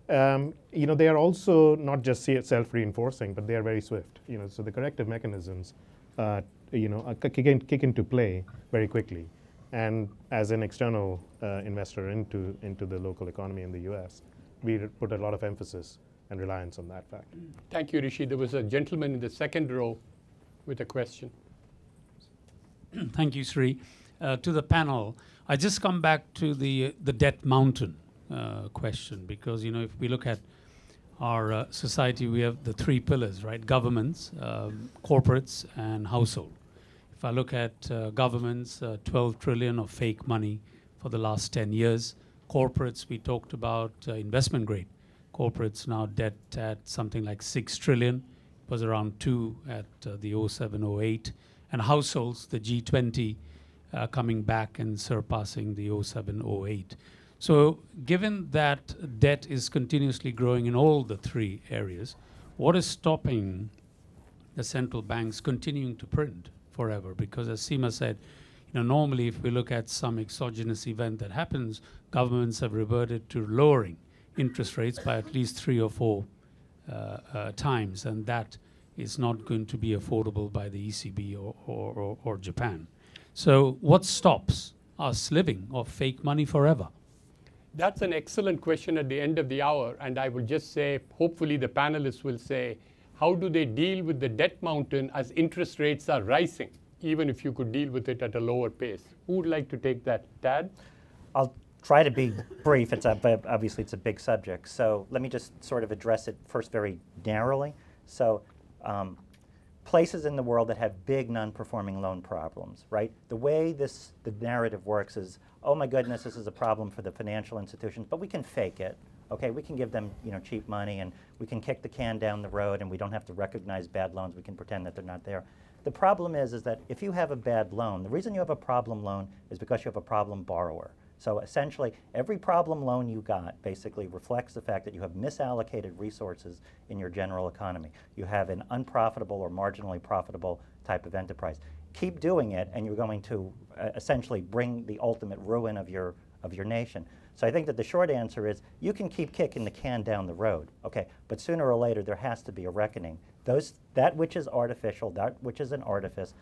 they are also not just self-reinforcing, but they are very swift. So the corrective mechanisms, kick into play very quickly. And as an external investor into the local economy in the US, we put a lot of emphasis and reliance on that fact. Thank you, Rishi. There was a gentleman in the second row with a question. Thank you, Sri. To the panel, I just come back to the debt mountain question, because if we look at our society, we have the three pillars, right? Governments, corporates, and household. If I look at governments, 12 trillion of fake money for the last 10 years. Corporates, we talked about investment grade. Corporates now debt at something like 6 trillion. Was around 2 at the 07-08, and households, the G20, coming back and surpassing the 07-08. So given that debt is continuously growing in all the three areas, what is stopping the central banks continuing to print forever? Because as Seema said, normally if we look at some exogenous event that happens, governments have reverted to lowering interest rates by at least 3 or 4 times, and that is not going to be affordable by the ECB or Japan. So what stops us living off fake money forever? That's an excellent question at the end of the hour, and I will just say, hopefully the panelists will say, how do they deal with the debt mountain as interest rates are rising, even if you could deal with it at a lower pace? Who would like to take that? Tad? I'll try to be brief. Obviously, it's a big subject. So let me just sort of address it first very narrowly. So places in the world that have big non-performing loan problems, right? The way the narrative works is, oh my goodness, this is a problem for the financial institutions, but we can fake it. Okay, we can give them cheap money, and we can kick the can down the road, and we don't have to recognize bad loans. We can pretend that they're not there. The problem is that if you have a bad loan, the reason you have a problem loan is because you have a problem borrower. So essentially, every problem loan you got basically reflects the fact that you have misallocated resources in your general economy. You have an unprofitable or marginally profitable type of enterprise. Keep doing it, and you're going to essentially bring the ultimate ruin of your nation. So I think that the short answer is you can keep kicking the can down the road, okay? But sooner or later there has to be a reckoning. That which is artificial, that which is an artifice,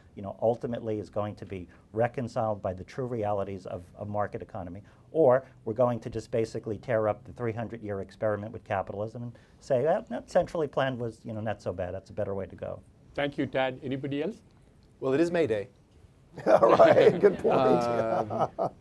ultimately is going to be reconciled by the true realities of a market economy. Or we're going to just basically tear up the 300-year experiment with capitalism and say, well, no, centrally planned was not so bad. That's a better way to go. Thank you, Tad. Anybody else? Well, it is May Day. All right, good point.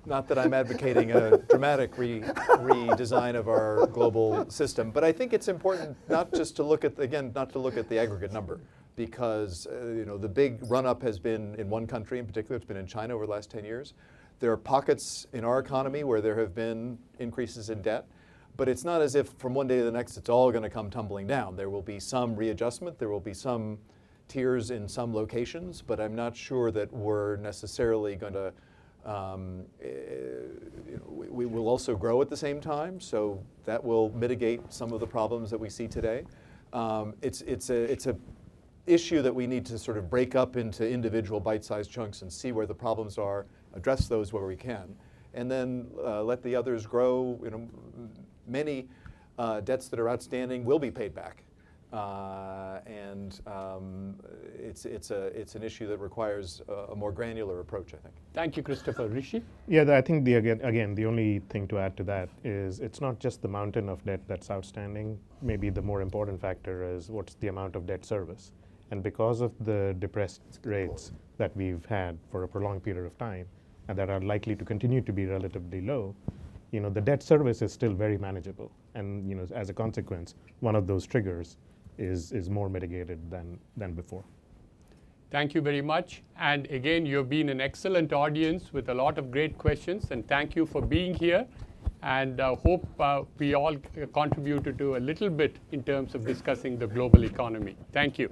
Not that I'm advocating a dramatic redesign of our global system, but I think it's important not just to look at, not to look at the aggregate number, because the big run-up has been in one country in particular. It's been in China over the last 10 years. There are pockets in our economy where there have been increases in debt, but it's not as if from one day to the next it's all going to come tumbling down. There will be some readjustment. There will be some tiers in some locations, but I'm not sure that we're necessarily going to, we will also grow at the same time, so that will mitigate some of the problems that we see today. It's a issue that we need to sort of break up into individual bite-sized chunks and see where the problems are, address those where we can, and then let the others grow. Many debts that are outstanding will be paid back. It's an issue that requires a more granular approach, I think. Thank you, Christopher. Rishi? Yeah, I think again, the only thing to add to that is it's not just the mountain of debt that's outstanding. Maybe the more important factor is what's the amount of debt service. And because of the depressed rates that we've had for a prolonged period of time, and that are likely to continue to be relatively low, the debt service is still very manageable. And as a consequence, one of those triggers is more mitigated than before. Thank you very much. And again, you've been an excellent audience with a lot of great questions, and thank you for being here. And hope we all contributed to a little bit in terms of discussing the global economy. Thank you.